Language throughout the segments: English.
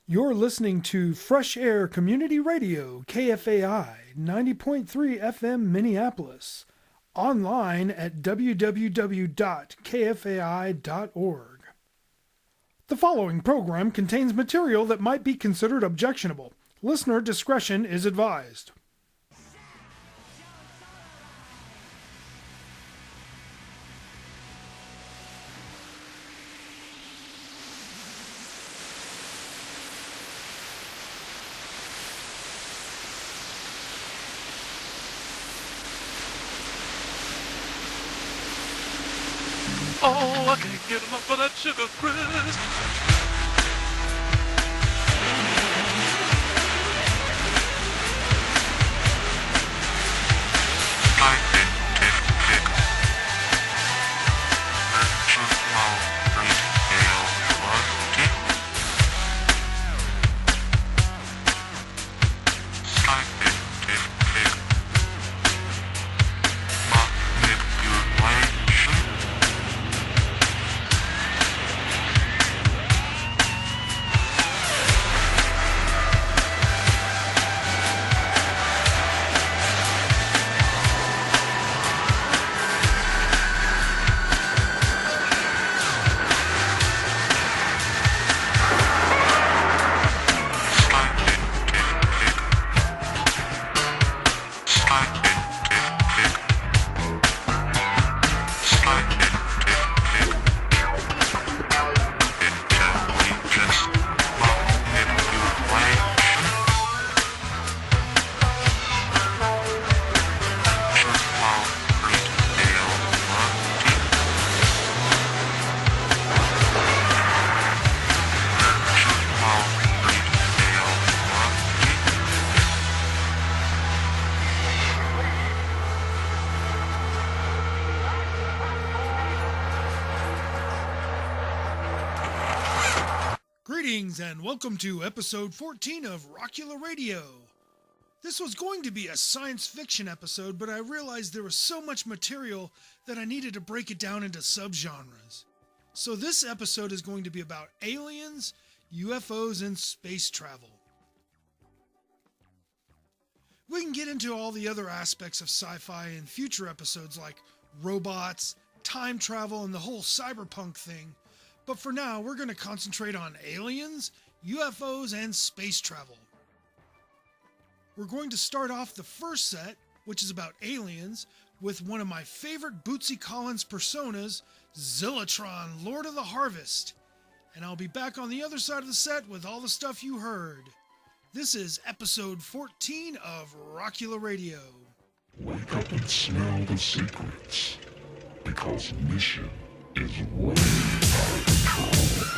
You're listening to Fresh Air Community Radio, KFAI 90.3 FM Minneapolis, online at www.kfai.org. The following program contains material that might be considered objectionable. Listener discretion is advised. Oh, I can't get enough of that sugar crisp. Greetings and welcome to episode 14 of Rockula Radio. This was going to be a science fiction episode, but I realized there was so much material that I needed to break it down into subgenres. So this episode is going to be about aliens, UFOs, and space travel. We can get into all the other aspects of sci-fi in future episodes like robots, time travel, and the whole cyberpunk thing. But for now, we're going to concentrate on aliens, UFOs, and space travel. We're going to start off the first set, which is about aliens, with one of my favorite Bootsy Collins personas, Zillatron, Lord of the Harvest. And I'll be back on the other side of the set with all the stuff you heard. This is episode 14 of Rockula Radio. Wake up and smell the secrets, because mission is way out of control.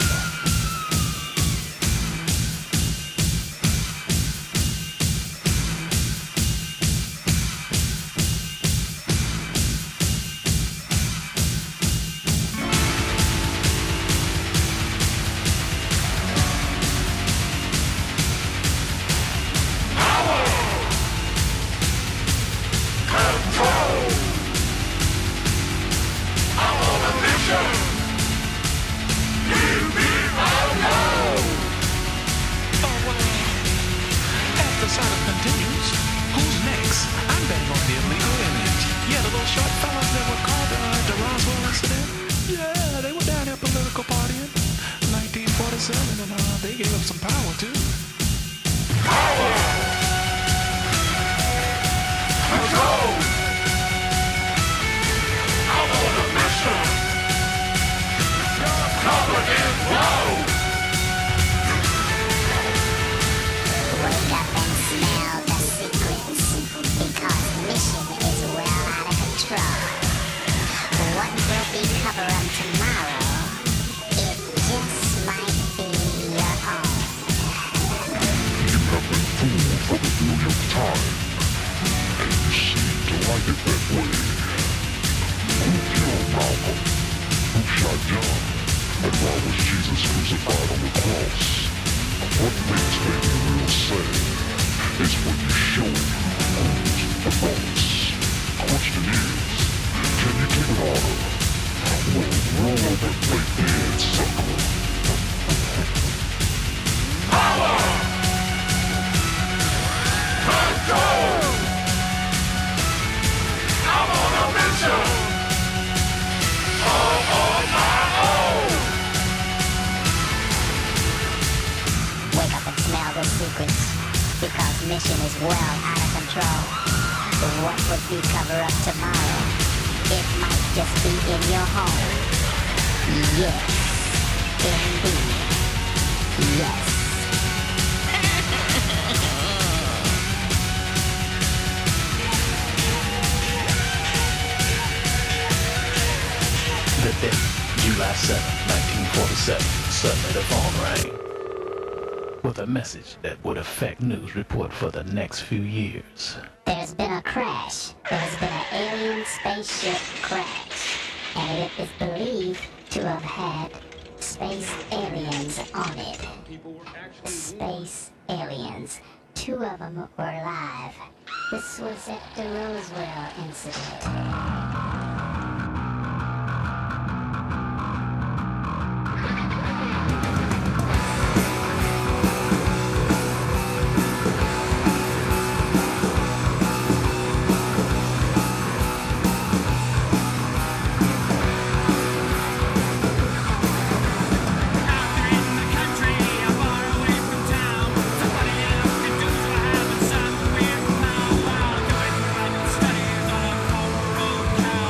Power! secrets because mission is well out of control. What would we cover up tomorrow? It might just be in your home. Yes, indeed. Yes. The date, July 7, 1947, suddenly the phone rang with a message that would affect news report for the next few years. There's been a crash. There's been an alien spaceship crash. And it is believed to have had space aliens on it. Space aliens. 2 of them were alive. This was at the Roswell incident. Studies on a cold road town.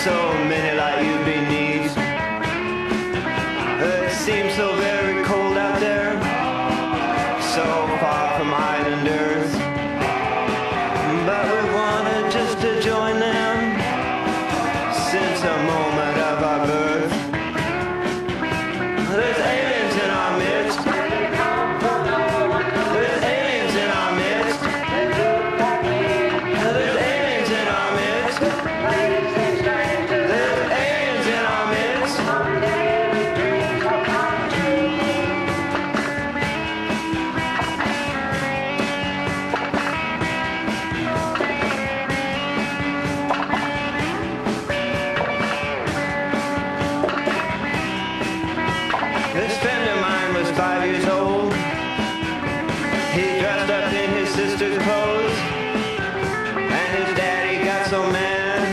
so many like you beneath. It seems so very cold out there, so far from island earth. But we wanted just to join them since the moment of our birth. There's aliens in our midst. There's aliens in our midst. There's aliens in our midst. There's aliens in our midst. This friend of mine was 5 years old. He dressed up in his sister's clothes, and his daddy got so mad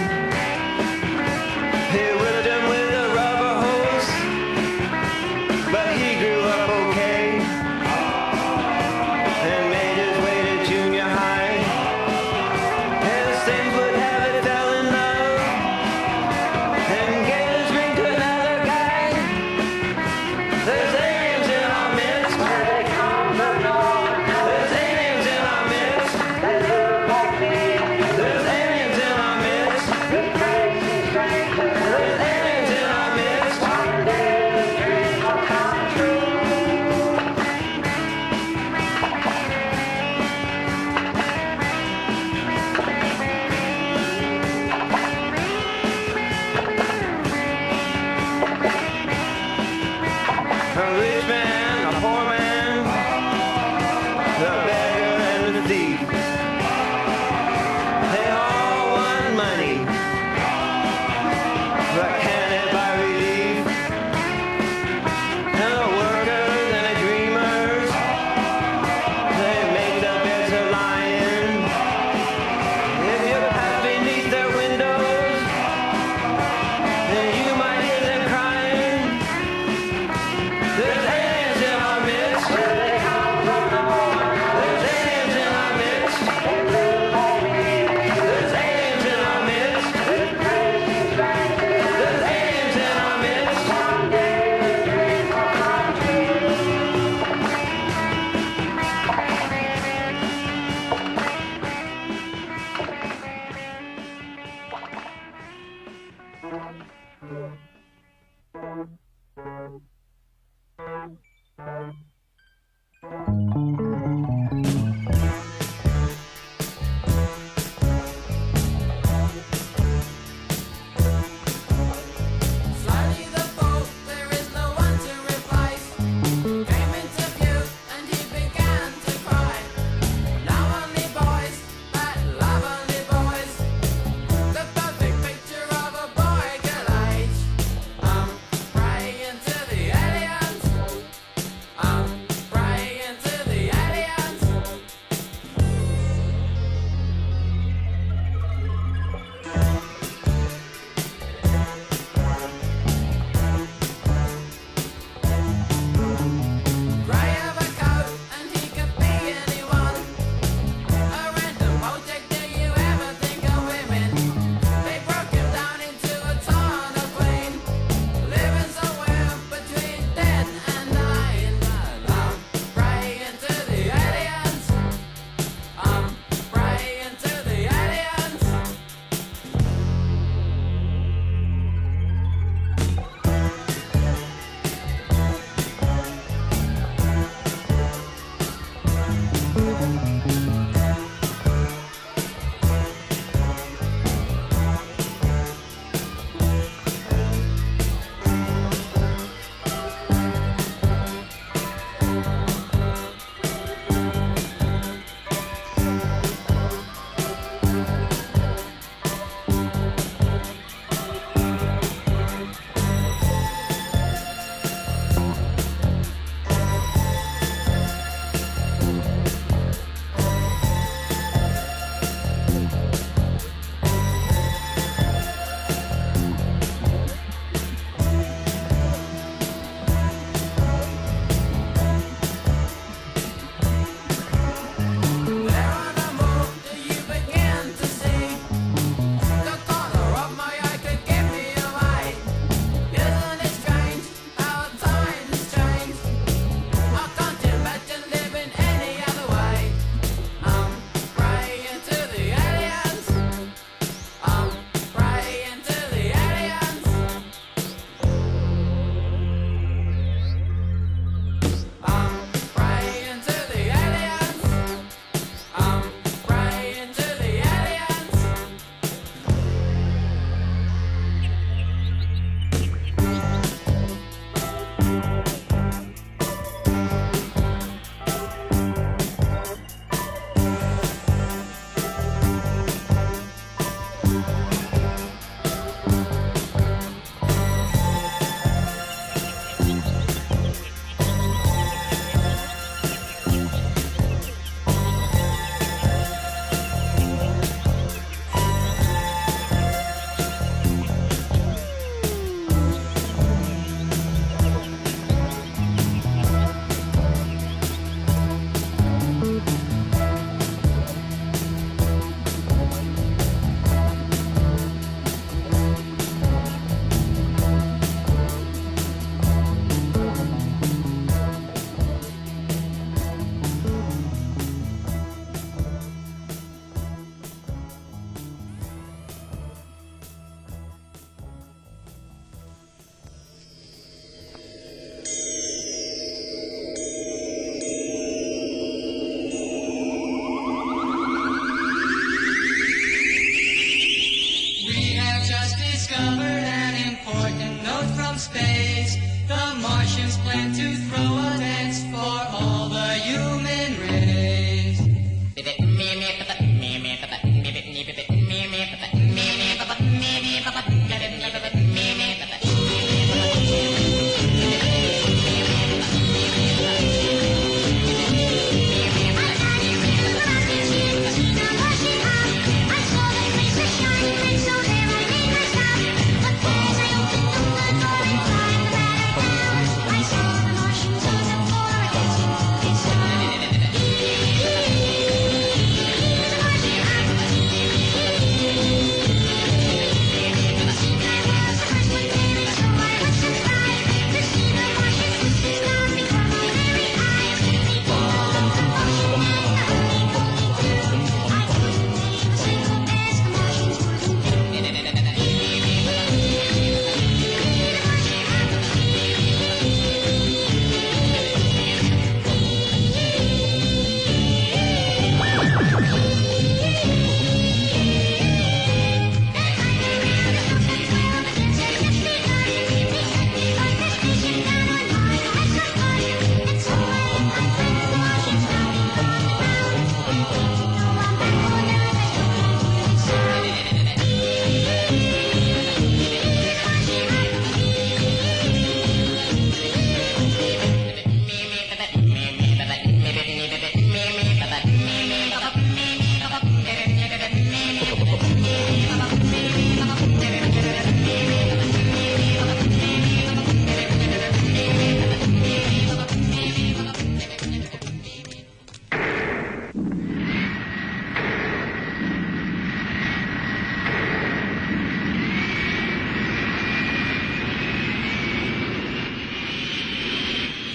Martians plan to throw a dance for all the human race.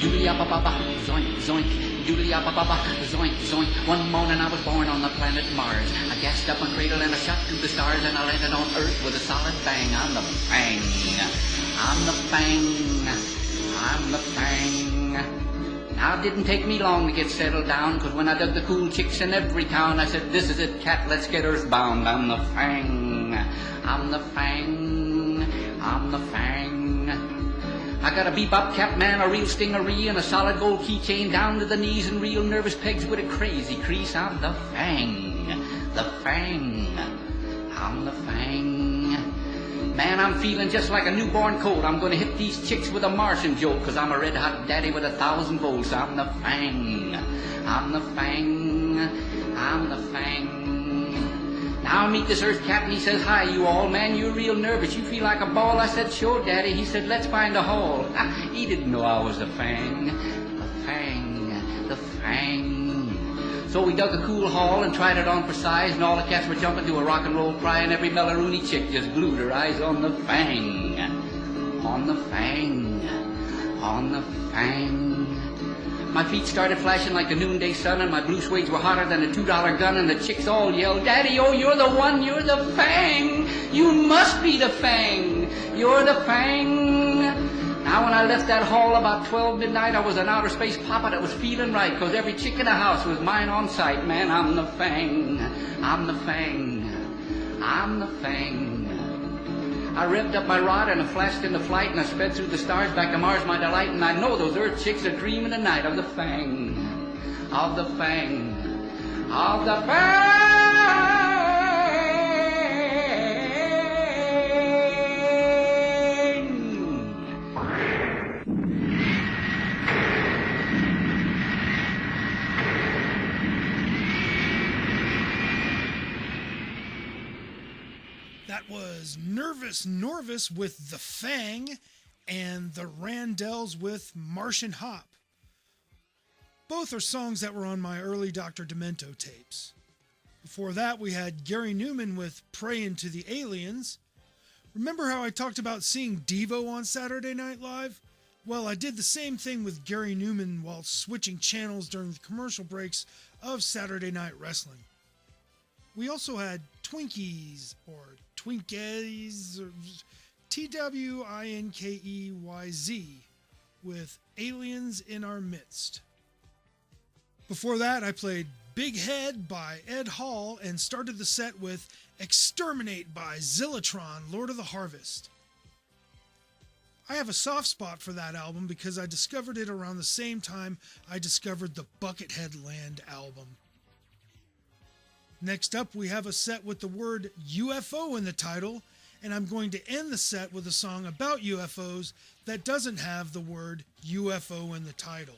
Doodly-ah-ba-ba-ba, zoink, zoink. Doodly-ah-ba-ba-ba, zoink, zoink. One morning I was born on the planet Mars. I gassed up my cradle and I shot through the stars and I landed on Earth with a solid bang. I'm the Fang. I'm the Fang. I'm the Fang. Now it didn't take me long to get settled down, 'cause when I dug the cool chicks in every town, I said, this is it, cat, let's get earthbound. I'm the Fang. I'm the Fang. I'm the Fang. I got a bebop cap man, a real stingaree, and a solid gold keychain down to the knees, and real nervous pegs with a crazy crease. I'm the Fang. The Fang. I'm the Fang. Man, I'm feeling just like a newborn colt. I'm gonna hit these chicks with a Martian jolt, 'cause I'm a red-hot daddy with 1,000 volts. I'm the Fang. I'm the Fang. I'm the Fang. Now I meet this Earth cat and he says, hi, you all. Man, you're real nervous. You feel like a ball. I said, sure, Daddy. He said, let's find a hole. He didn't know I was the Fang. The Fang. The Fang. So we dug a cool hole and tried it on for size, and all the cats were jumping to a rock and roll cry, and every Melaruni chick just glued her eyes on the Fang. On the Fang. On the Fang. My feet started flashing like the noonday sun, and my blue suedes were hotter than a $2 gun, and the chicks all yelled, Daddy, oh, you're the one, you're the Fang. You must be the Fang. You're the Fang. Now when I left that hall about 12 midnight, I was an outer space papa that was feeling right, 'cause every chick in the house was mine on sight. Man, I'm the Fang. I'm the Fang. I'm the Fang. I revved up my rod and I flashed into flight, and I sped through the stars back to Mars, my delight, and I know those Earth chicks are dreaming tonight of the Fang. Of the Fang. Of the Fang. That was Nervous Norvis with The Fang and the Randells with Martian Hop. Both are songs that were on my early Dr. Demento tapes. Before that, we had Gary Newman with Prayin' to the Aliens. Remember how I talked about seeing Devo on Saturday Night Live? Well, I did the same thing with Gary Newman while switching channels during the commercial breaks of Saturday Night Wrestling. We also had Twinkies, or Twinkies, or TWINKEYZ, with Aliens in Our Midst. Before that, I played Big Head by Ed Hall and started the set with Exterminate by Zillatron, Lord of the Harvest. I have a soft spot for that album because I discovered it around the same time I discovered the Buckethead Land album. Next up, we have a set with the word UFO in the title, and I'm going to end the set with a song about UFOs that doesn't have the word UFO in the title.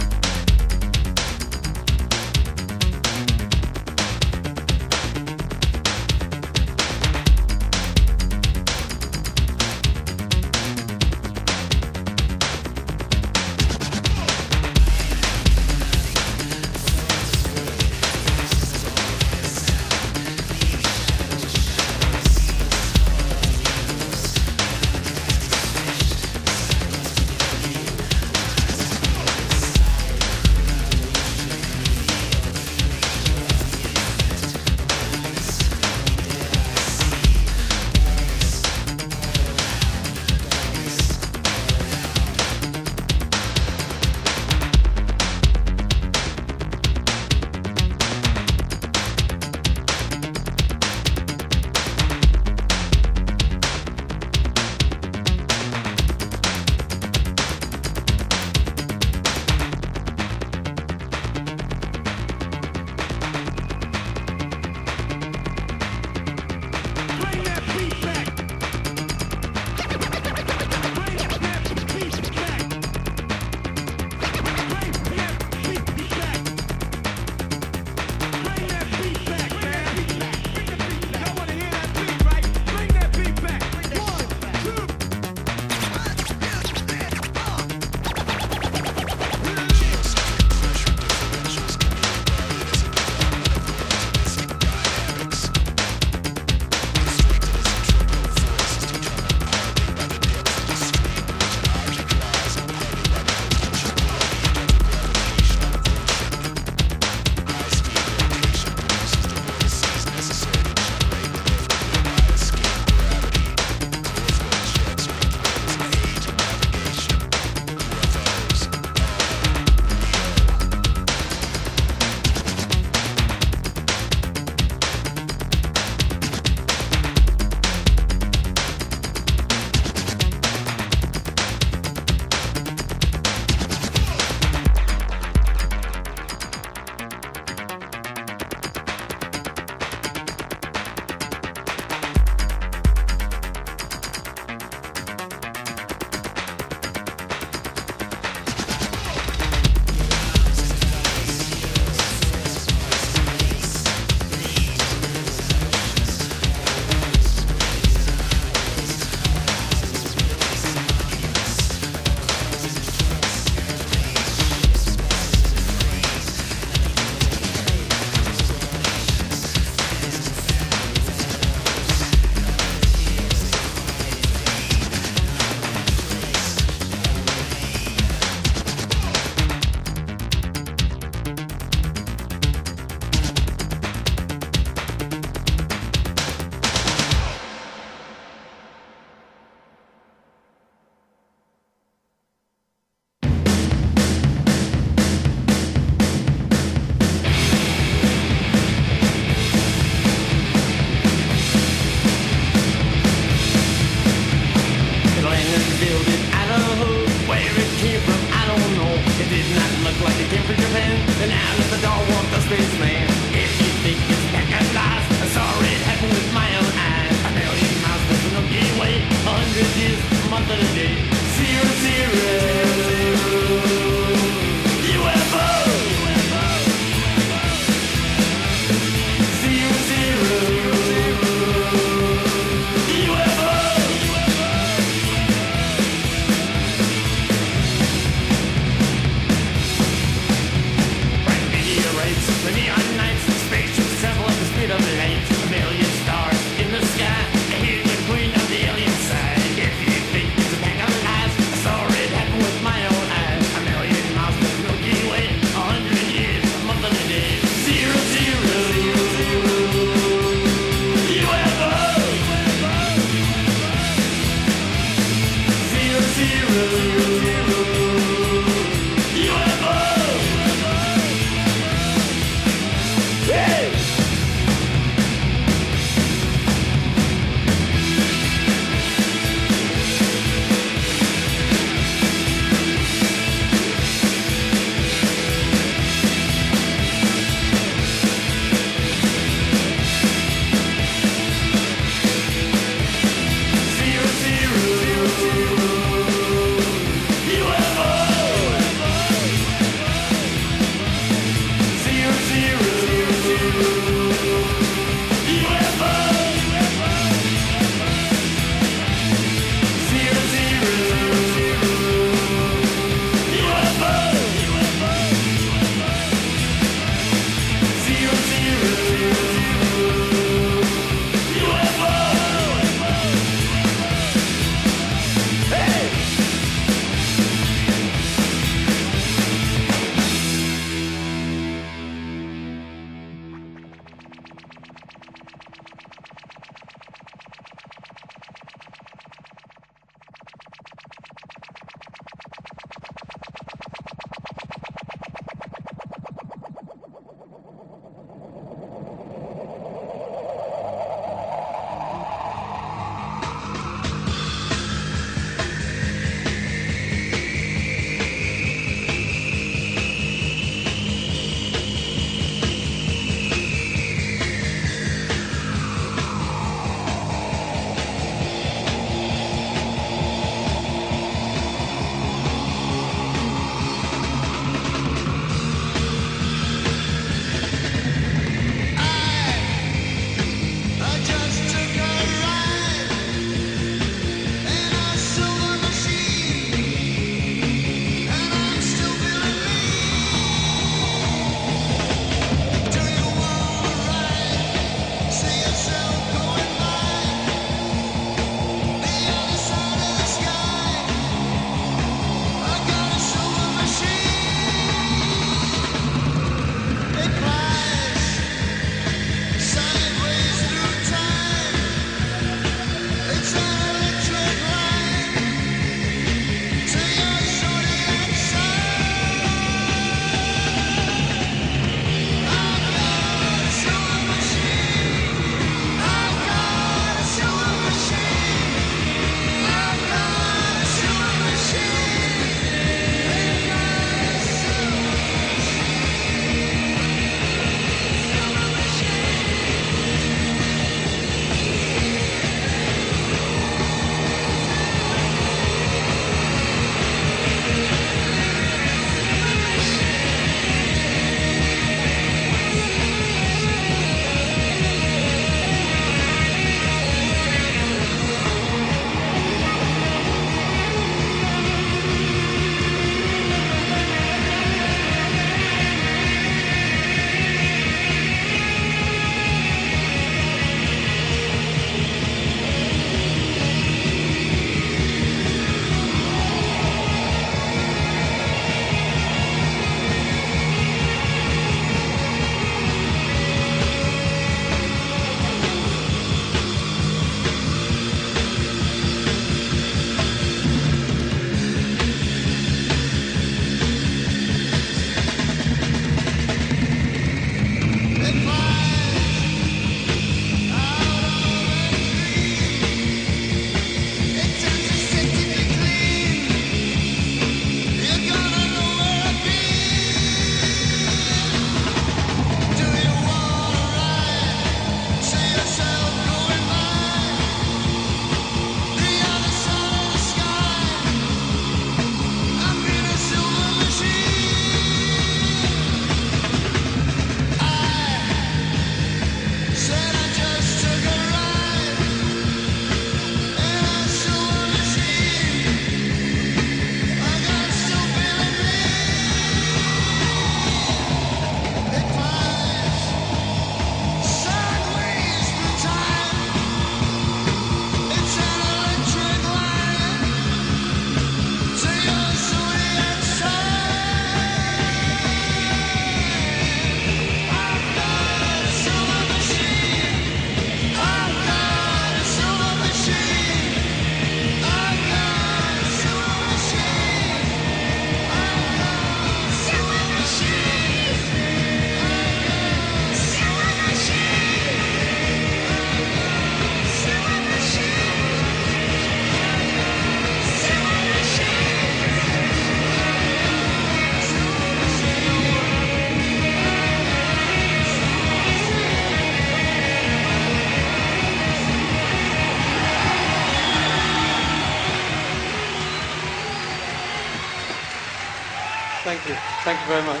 Thank you very much.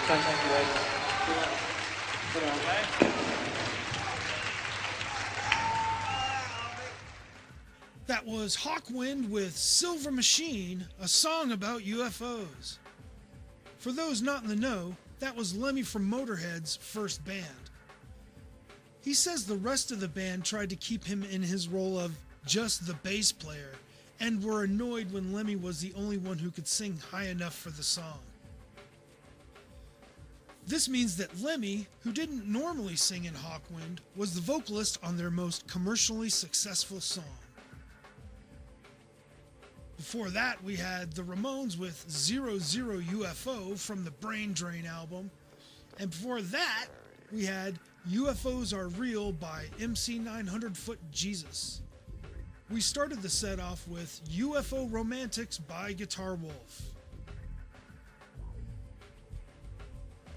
Thank you, ladies. That was Hawkwind with Silver Machine, a song about UFOs. For those not in the know, that was Lemmy from Motorhead's first band. He says the rest of the band tried to keep him in his role of just the bass player and were annoyed when Lemmy was the only one who could sing high enough for the song. This means that Lemmy, who didn't normally sing in Hawkwind, was the vocalist on their most commercially successful song. Before that, we had the Ramones with 00 UFO from the Brain Drain album. And before that, we had UFOs Are Real by MC 900 Foot Jesus. We started the set off with UFO Romantics by Guitar Wolf.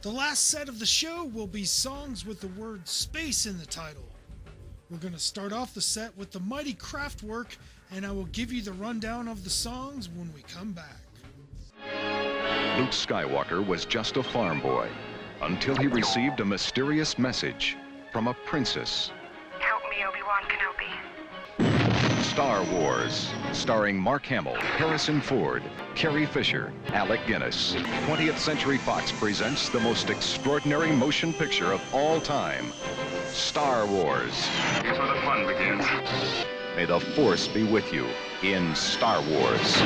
The last set of the show will be songs with the word space in the title. We're going to start off the set with the Mighty Kraftwerk, and I will give you the rundown of the songs when we come back. Luke Skywalker was just a farm boy until he received a mysterious message from a princess. Help me, Obi-Wan Kenobi. Star Wars, starring Mark Hamill, Harrison Ford, Carrie Fisher, Alec Guinness. 20th Century Fox presents the most extraordinary motion picture of all time, Star Wars. Here's where the fun begins. May the Force be with you in Star Wars.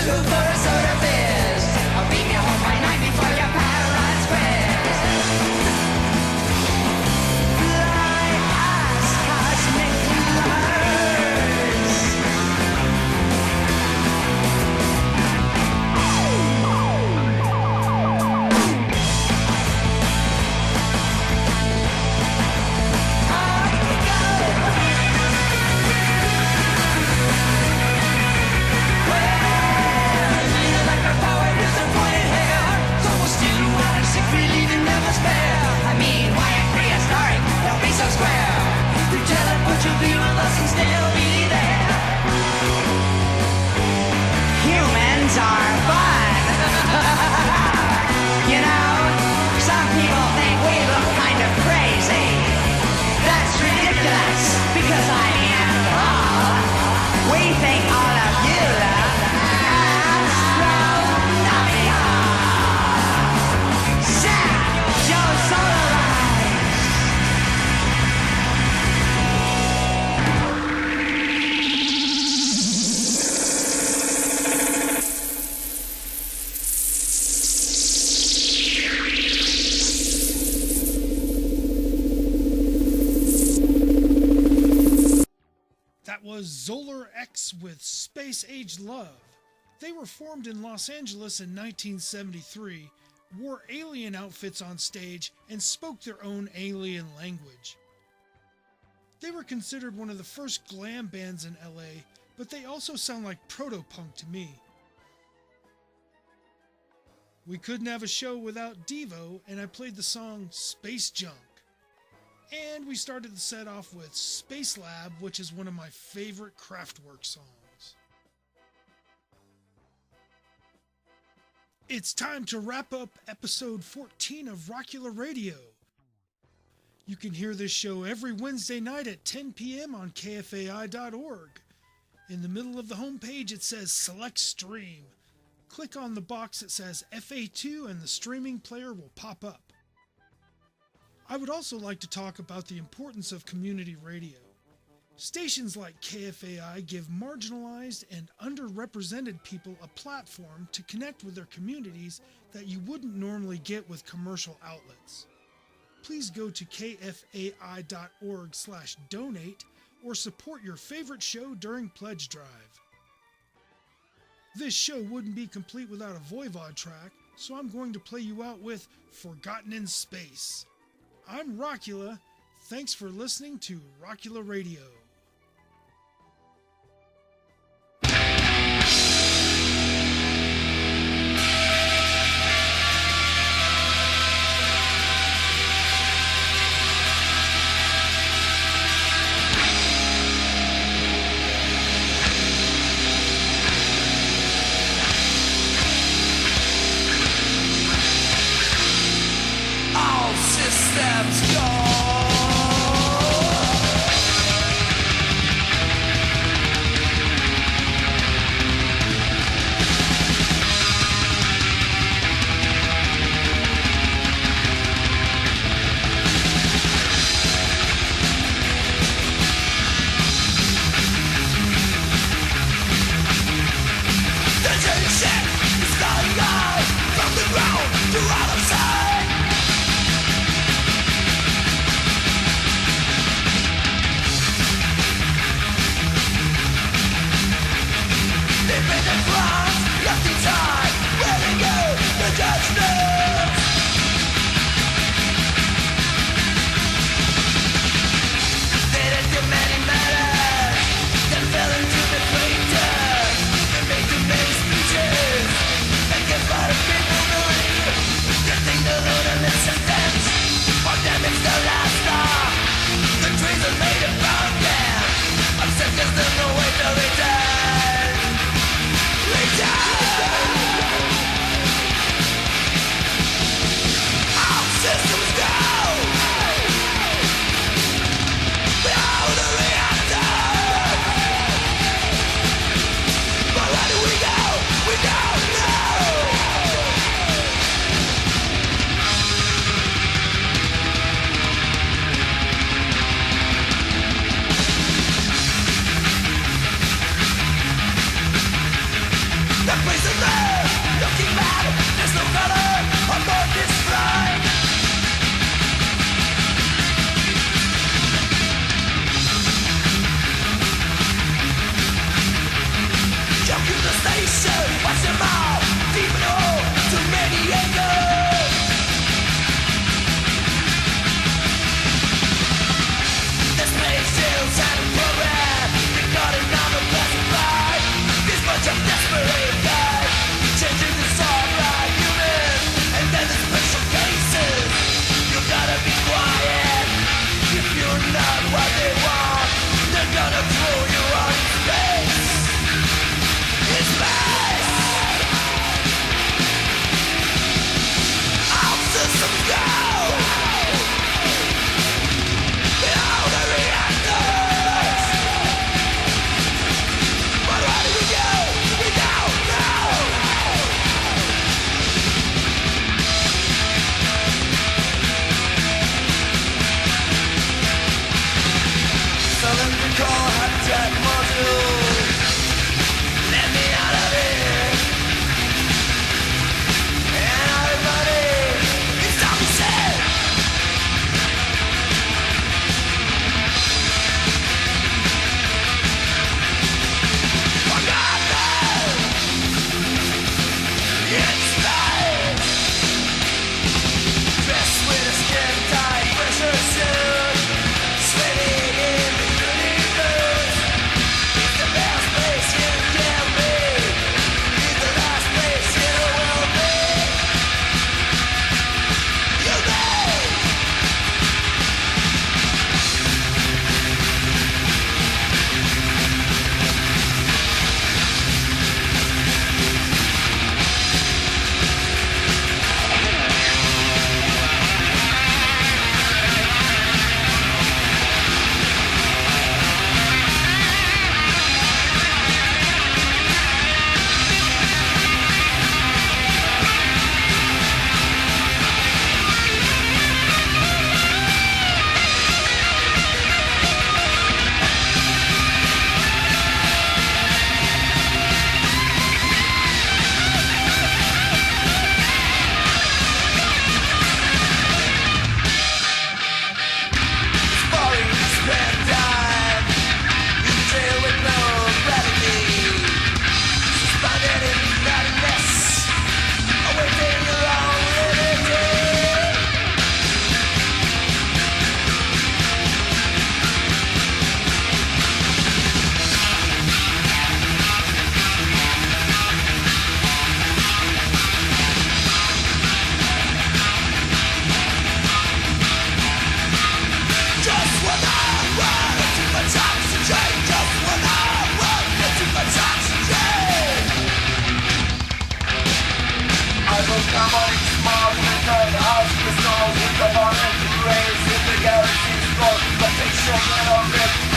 Go for a soda fizz. I'll beat you home by night before your parents quiz. Fly us cosmic lovers. You'll be with us and still be there. Humans are fun. You know, some people think we look kind of crazy. That's ridiculous because I am Paul. We think all of you look astronomical. Sam, Joe Solarized. That was Zolar X with Space Age Love. They were formed in Los Angeles in 1973, wore alien outfits on stage, and spoke their own alien language. They were considered one of the first glam bands in LA, but they also sound like proto-punk to me. We couldn't have a show without Devo, and I played the song Space Junk. And we started the set off with Space Lab, which is one of my favorite Kraftwerk songs. It's time to wrap up episode 14 of Rockula Radio. You can hear this show every Wednesday night at 10 p.m. on kfai.org. In the middle of the homepage it says Select Stream. Click on the box that says FA2 and the streaming player will pop up. I would also like to talk about the importance of community radio. Stations like KFAI give marginalized and underrepresented people a platform to connect with their communities that you wouldn't normally get with commercial outlets. Please go to kfai.org/donate or support your favorite show during Pledge Drive. This show wouldn't be complete without a Voivod track, so I'm going to play you out with Forgotten in Space. I'm Rockula. Thanks for listening to Rockula Radio. All systems go. get a rip